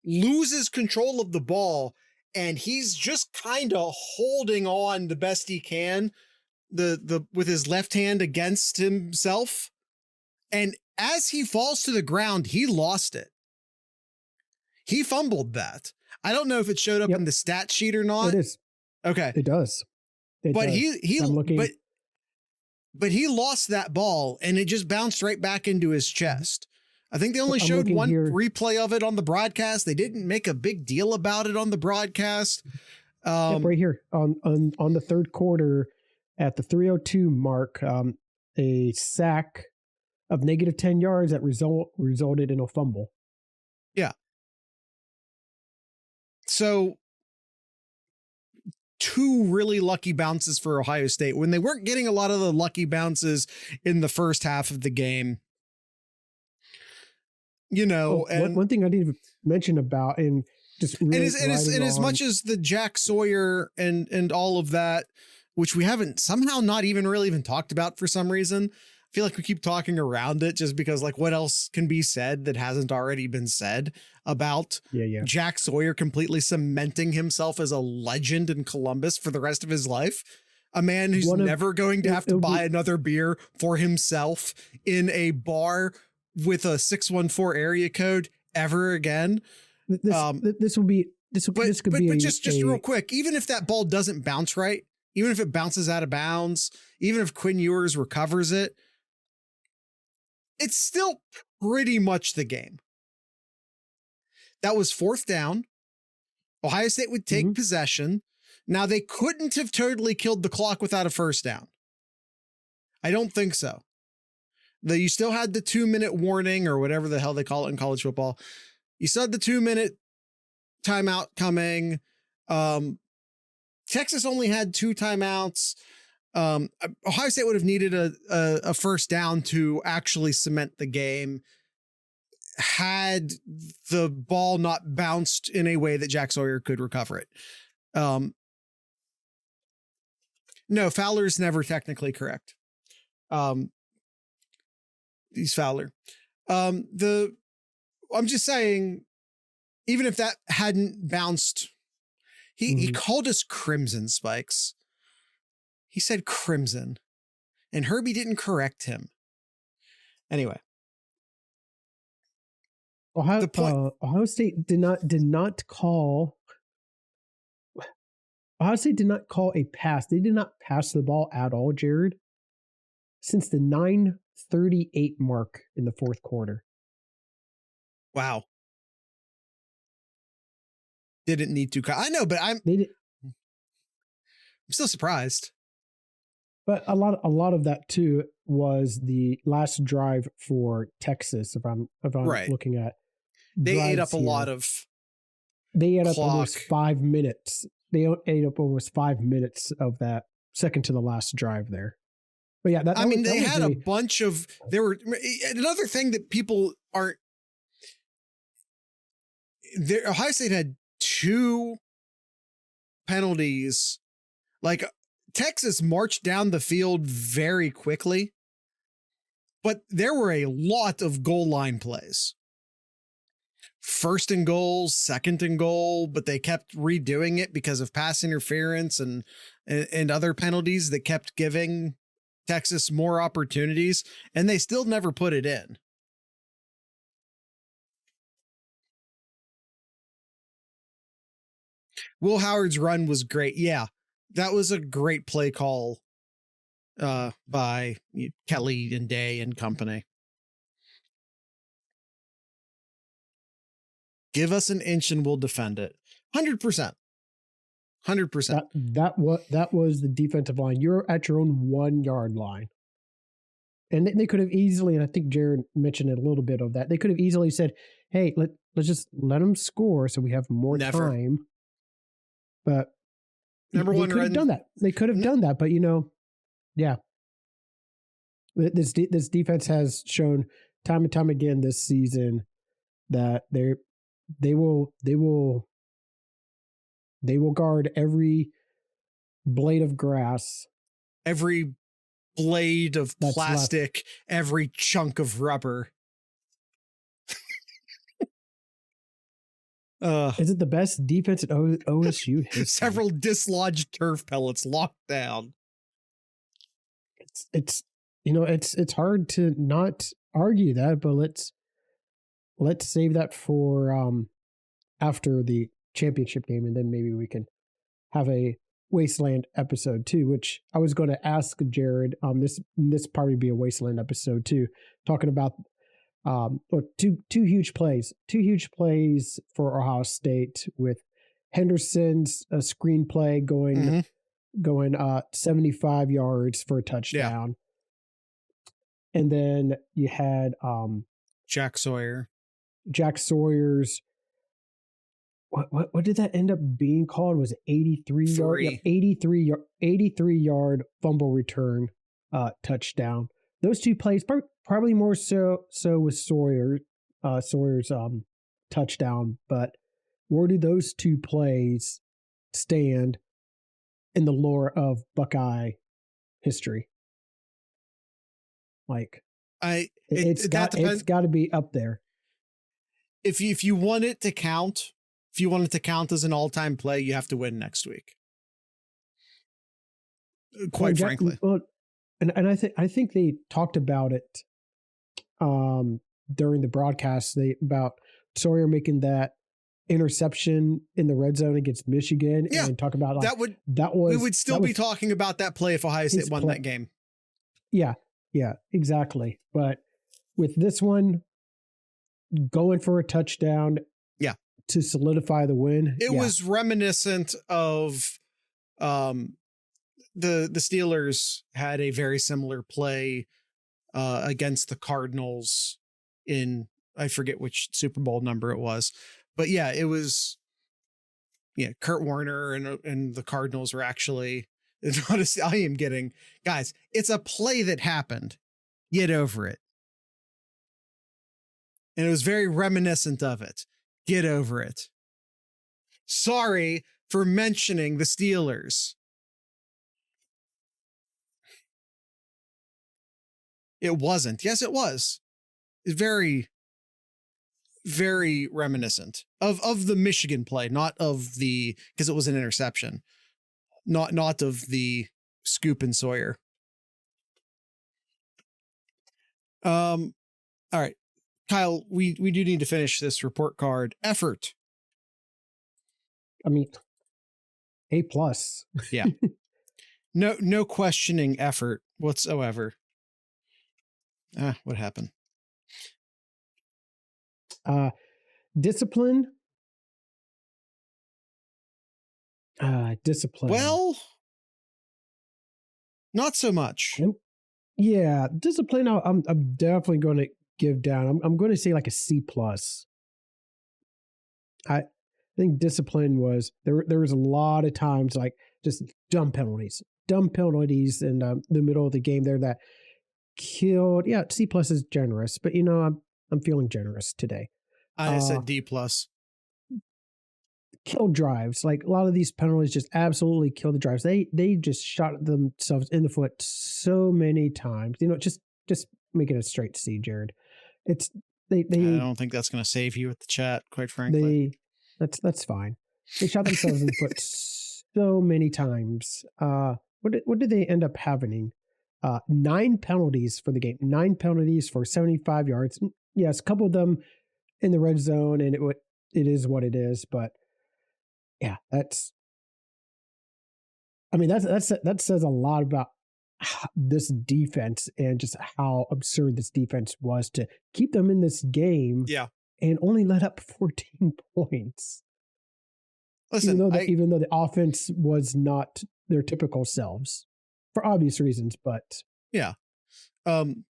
loses control of the ball, and he's just kind of holding on the best he can, with his left hand against himself. And as he falls to the ground, he lost it. He fumbled that. I don't know if it showed up in the stat sheet or not. It is. Okay. It does. But he lost that ball, and it just bounced right back into his chest. I think they only showed one replay of it on the broadcast. They didn't make a big deal about it on the broadcast. Right here on the third quarter at the 3:02 mark, a sack of negative 10 yards that resulted in a fumble. Yeah. So 2 really lucky bounces for Ohio State when they weren't getting a lot of the lucky bounces in the first half of the game. And one thing I didn't even mention about, and just really and as much as the Jack Sawyer and all of that, which we haven't somehow not even really even talked about for some reason. I feel like we keep talking around it just because, like, what else can be said that hasn't already been said about Jack Sawyer completely cementing himself as a legend in Columbus for the rest of his life? A man who's never going to have to buy another beer for himself in a bar with a 614 area code ever again. This could be real quick, even if that ball doesn't bounce right, even if it bounces out of bounds, even if Quinn Ewers recovers it, it's still pretty much the game. That was 4th down. Ohio State would take possession. Now, they couldn't have totally killed the clock without a first down. I don't think so. You still had the 2-minute warning or whatever the hell they call it in college football. You still had the 2-minute timeout coming. Texas only had 2 timeouts. Ohio State would have needed a first down to actually cement the game had the ball not bounced in a way that Jack Sawyer could recover it. No, Fowler's never technically correct. He's Fowler. I'm just saying, even if that hadn't bounced, he called us Crimson Spikes. He said Crimson, and Herbie didn't correct him. Anyway, Ohio State did not call. Ohio State did not call a pass. They did not pass the ball at all, Jared, since the 9:38 mark in the fourth quarter. Wow. Didn't need to. I know, but I'm still surprised. But a lot of that too was the last drive for Texas. If I'm right. looking at, they ate up a lot of. They ate up almost 5 minutes. They ate up almost 5 minutes of that second to the last drive there. But yeah, they had a bunch of. There were another thing that people aren't. Ohio State had 2 penalties. Like, Texas marched down the field very quickly, but there were a lot of goal line plays. First and goal, second and goal, but they kept redoing it because of pass interference and other penalties that kept giving Texas more opportunities, and they still never put it in. Will Howard's run was great. Yeah, that was a great play call by Kelly and Day and company. Give us an inch and we'll defend it. 100%. 100%. That was the defensive line. You're at your own 1 yard line. And they could have easily, and I think Jared mentioned a little bit of that, they could have easily said, hey, let's just let them score so we have more time. But they could have done that. They could have done that, but yeah. This defense has shown time and time again this season that they will guard every blade of grass, every blade of plastic, every chunk of rubber. Is it the best defense at OSU history? Several dislodged turf pellets locked down. It's hard to not argue that, but let's save that for after the championship game, and then maybe we can have a Wasteland episode too, which I was going to ask Jared. This probably be a Wasteland episode too, talking about two huge plays for Ohio State with Henderson's screenplay going 75 yards for a touchdown. Yeah. And then you had Jack Sawyer's. What did that end up being called? Was it 83 yard? Yep, 83 yard fumble return touchdown. Those 2 plays, probably more so with Sawyer's touchdown, but where do those 2 plays stand in the lore of Buckeye history? Like, it's got to be up there. If you want it to count, as an all-time play, you have to win next week. Quite frankly. Well, and I think they talked about it during the broadcast. About Sawyer making that interception in the red zone against Michigan, and talk about we would still be talking about that play if Ohio State won that game. Yeah, exactly. But with this one, going for a touchdown, to solidify the win, it was reminiscent of the Steelers had a very similar play against the Cardinals in, I forget which Super Bowl number it was, but yeah, it was, Kurt Warner and the Cardinals were actually, notice I am getting, guys, it's a play that happened. Get over it. And it was very reminiscent of it. Get over it. Sorry for mentioning the Steelers. It wasn't. Yes, it was. It's very, very reminiscent of the Michigan play, not of the, because it was an interception, not of the Scoop and Sawyer. All right, Kyle, we do need to finish this report card. Effort. I mean, A+. Yeah. No questioning effort whatsoever. What happened? Discipline. Discipline. Well, not so much. Yeah, discipline. I'm definitely going to give down. I'm going to say like a C+. I think discipline was there was a lot of times like just dumb penalties in the middle of the game there that killed. Yeah, C+ is generous, but I'm feeling generous today. I said D+. Kill drives. Like a lot of these penalties just absolutely kill the drives. They just shot themselves in the foot so many times. Just make it a straight C, Jared. It's they I don't think that's going to save you with the chat, quite frankly. That's fine. They shot themselves in the foot so many times. What did they end up having? 9 penalties for the game. 9 penalties for 75 yards. Yes, a couple of them in the red zone, and it is what it is. But yeah, that says a lot about this defense and just how absurd this defense was to keep them in this game. Yeah. And only let up 14 points. Listen, even though the offense was not their typical selves for obvious reasons, but yeah. Again,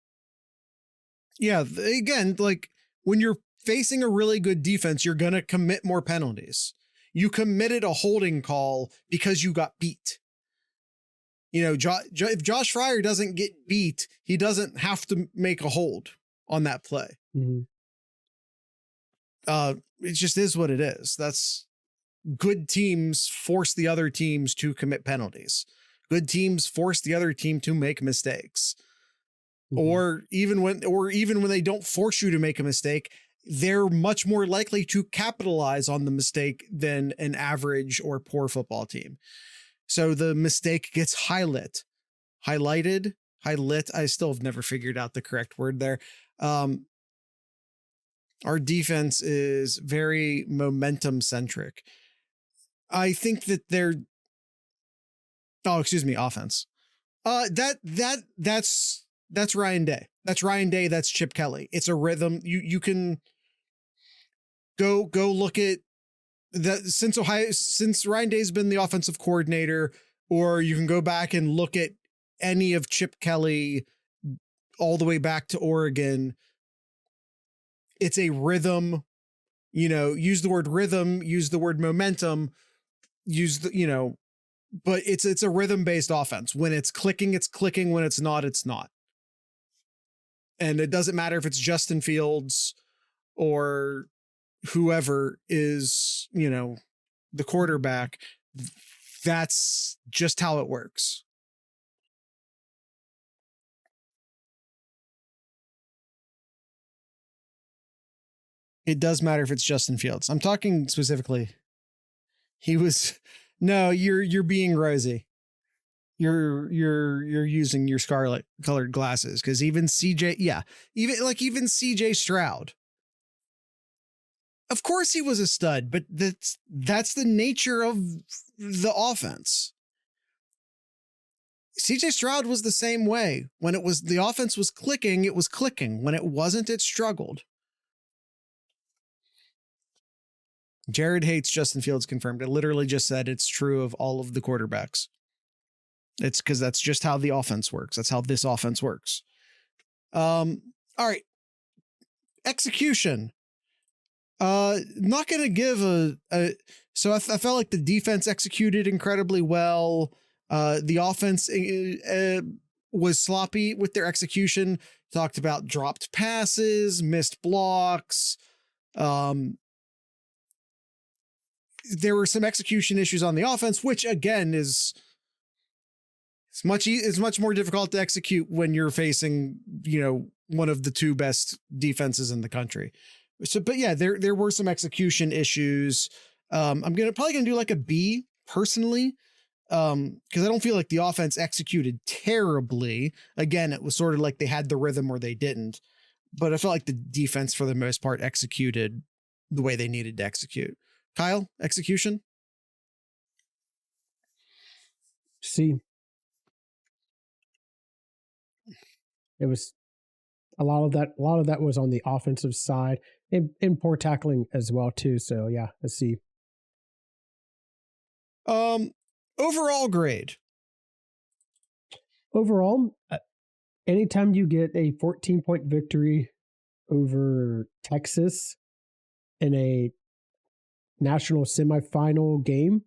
like when you're facing a really good defense, you're going to commit more penalties. You committed a holding call because you got beat. If Josh Fryer doesn't get beat, he doesn't have to make a hold on that play. Mm-hmm. It just is what it is. That's good teams force the other teams to commit penalties. Good teams force the other team to make mistakes. Mm-hmm. Or even when they don't force you to make a mistake, they're much more likely to capitalize on the mistake than an average or poor football team. So the mistake gets highlighted. I still have never figured out the correct word there. Our defense is very momentum centric. I think that offense. That's Ryan Day. That's Ryan Day. That's Chip Kelly. It's a rhythm. You can go look at that since Ryan Day's been the offensive coordinator, or you can go back and look at any of Chip Kelly all the way back to Oregon. It's a rhythm, use the word rhythm, use the word momentum, but it's a rhythm based offense. When it's clicking, it's clicking. When it's not, it's not. And it doesn't matter if it's Justin Fields or whoever is, the quarterback. That's just how it works. It does matter if it's Justin Fields. I'm talking specifically. You're being rosy. You're using your Scarlet colored glasses, because even CJ Stroud. Of course he was a stud, but that's the nature of the offense. CJ Stroud was the same way. When the offense was clicking, it was clicking. When it wasn't, it struggled. Jared hates Justin Fields confirmed. I literally just said it's true of all of the quarterbacks. It's because that's just how the offense works. That's how this offense works. All right. Execution. Not going to give so I felt like the defense executed incredibly well. The offense was sloppy with their execution. Talked about dropped passes, missed blocks. There were some execution issues on the offense, which again is much more difficult to execute when you're facing, one of the two best defenses in the country. So, but yeah, there were some execution issues. I'm probably gonna do like a B personally, because I don't feel like the offense executed terribly. Again, it was sort of like they had the rhythm or they didn't, but I felt like the defense for the most part executed the way they needed to execute. Kyle, execution? C. It was a lot of that was on the offensive side and poor tackling as well too. So yeah, a C. Overall grade. Overall, anytime you get a 14-point victory over Texas in a national semifinal game,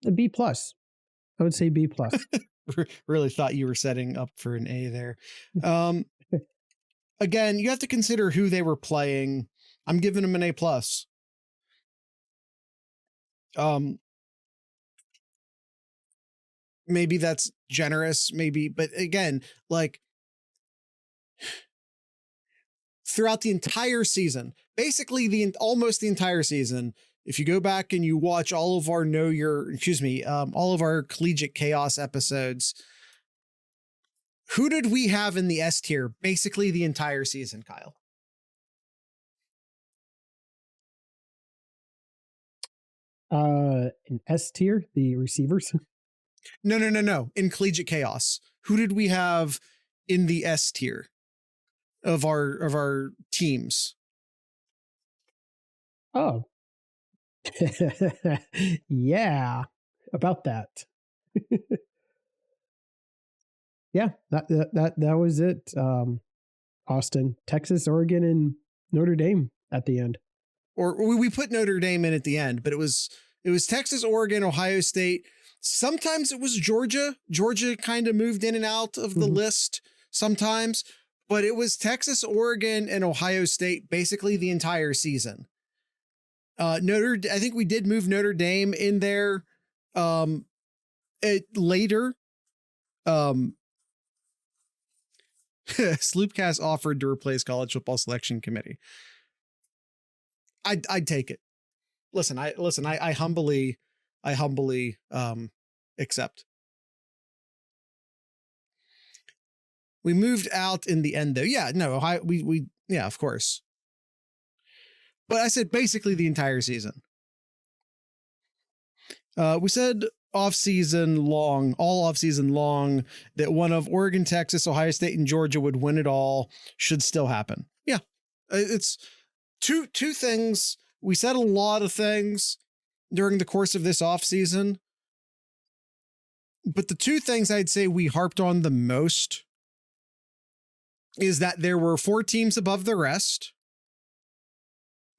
a B plus. I would say B plus. Really thought you were setting up for an A there. Again, you have to consider who they were playing. I'm giving them an A plus. Maybe that's generous, maybe, but again, like throughout the entire season, basically almost the entire season, if you go back and you watch all of our all of our Collegiate Chaos episodes, who did we have in the S tier basically the entire season, Kyle? In S tier, the receivers. No. In Collegiate Chaos, who did we have in the S tier of our teams? Oh. Yeah, about that. Yeah, that was it. Austin, Texas, Oregon, and Notre Dame at the end. Or we put Notre Dame in at the end, but it was Texas, Oregon, Ohio State. Sometimes it was Georgia. Georgia kind of moved in and out of the list sometimes, but it was Texas, Oregon, and Ohio State basically the entire season. I think we did move Notre Dame in there later. Sloopcast offered to replace college football selection committee. I'd take it. Listen, I humbly accept. We moved out in the end though. Yeah, no, yeah, of course. But I said basically the entire season. We said all off season long, that one of Oregon, Texas, Ohio State, and Georgia would win it all. Should still happen. Yeah, it's two things. We said a lot of things during the course of this off season, but the two things I'd say we harped on the most is that there were 4 teams above the rest.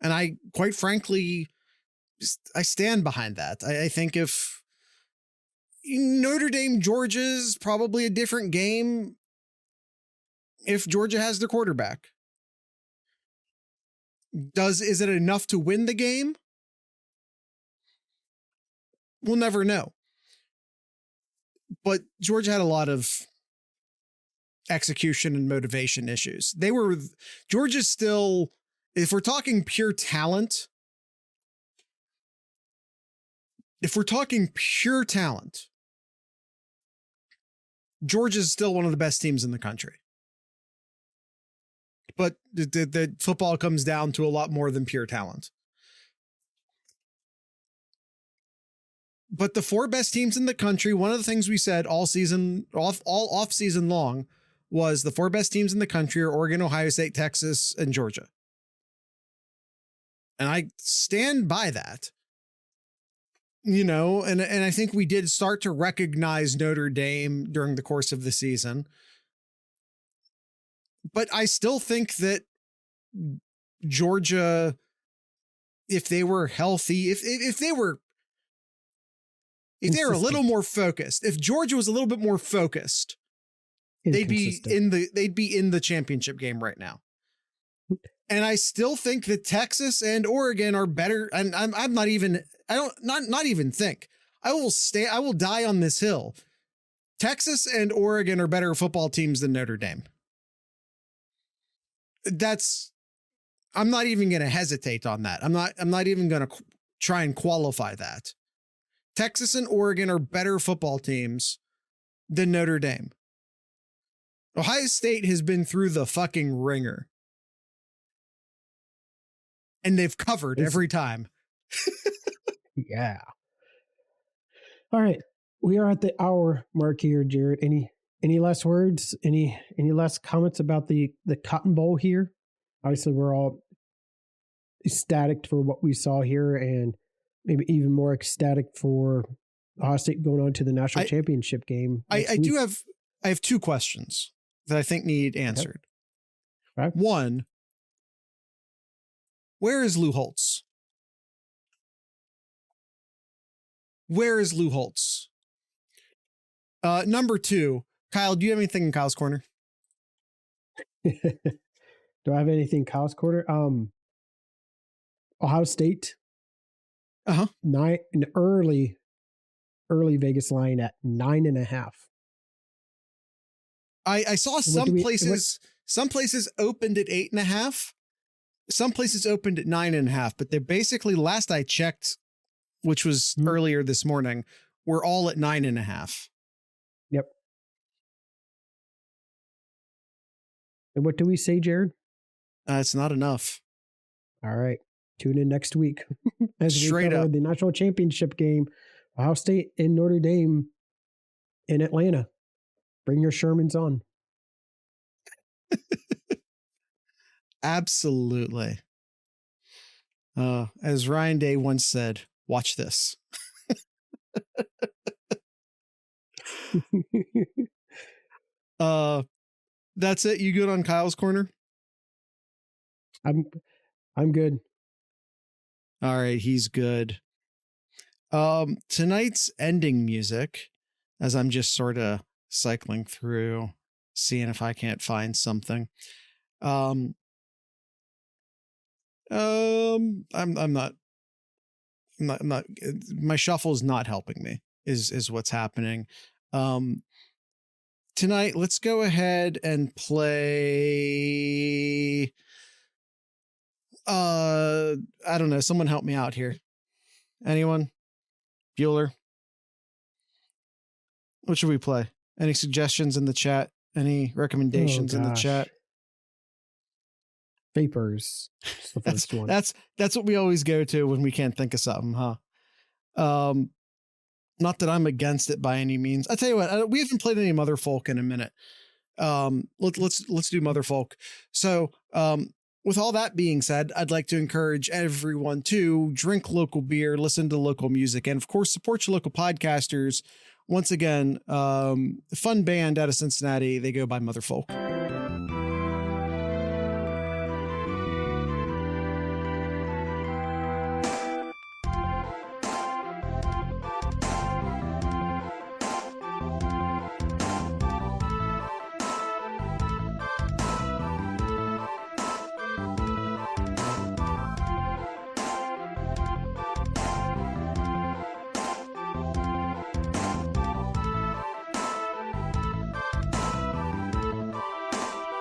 And I, quite frankly, I stand behind that. I think if Notre Dame, Georgia's probably a different game if Georgia has their quarterback. Is it enough to win the game? We'll never know. But Georgia had a lot of execution and motivation issues. Georgia's still, if we're talking pure talent, Georgia's still one of the best teams in the country. But the football comes down to a lot more than pure talent. But the 4 best teams in the country, one of the things we said all off season long was the 4 best teams in the country are Oregon, Ohio State, Texas, and Georgia. And I stand by that. And I think we did start to recognize Notre Dame during the course of the season. But I still think that Georgia, if they were healthy, if they were a little more focused, if Georgia was a little bit more focused, they'd be in the championship game right now. And I still think that Texas and Oregon are better. And I will die on this hill. Texas and Oregon are better football teams than Notre Dame. I'm not even going to hesitate on that. I'm not even going to try and qualify that. Texas and Oregon are better football teams than Notre Dame. Ohio State has been through the fucking ringer. And they've covered every time. Yeah. All right. We are at the hour mark here, Jared. Any last words? Any last comments about the Cotton Bowl here? Obviously, we're all ecstatic for what we saw here, and maybe even more ecstatic for Ohio State going on to the national championship game. I have two questions that I think need answered. Okay. One, where is Lou Holtz? Where is Lou Holtz? Number two, Kyle, do you have anything in Kyle's corner? Do I have anything in Kyle's corner? Ohio State. Uh-huh. An early Vegas line at 9.5. I saw some places opened at 8.5. Some places opened at 9.5, but they're basically, last I checked, which was earlier this morning, we're all at 9.5. Yep. And what do we say, Jared? It's not enough. All right. Tune in next week as we cover the national championship game, Ohio State and Notre Dame in Atlanta. Bring your Shermans on. Absolutely. As Ryan Day once said, watch this. That's it. You good on Kyle's corner? I'm good. All right, he's good. Tonight's ending music, as I'm just sort of cycling through, seeing if I can't find something. I'm not, my shuffle is not helping me, is what's happening. Tonight, let's go ahead and play, I don't know, someone help me out here. Anyone? Bueller? What should we play? Any suggestions in the chat? Any recommendations in the chat? Vapors. That's the first one. That's what we always go to when we can't think of something, huh? Not that I'm against it by any means. I tell you what, we haven't played any Motherfolk in a minute. Let's do Motherfolk. So, with all that being said, I'd like to encourage everyone to drink local beer, listen to local music, and of course, support your local podcasters. Once again, fun band out of Cincinnati. They go by Motherfolk.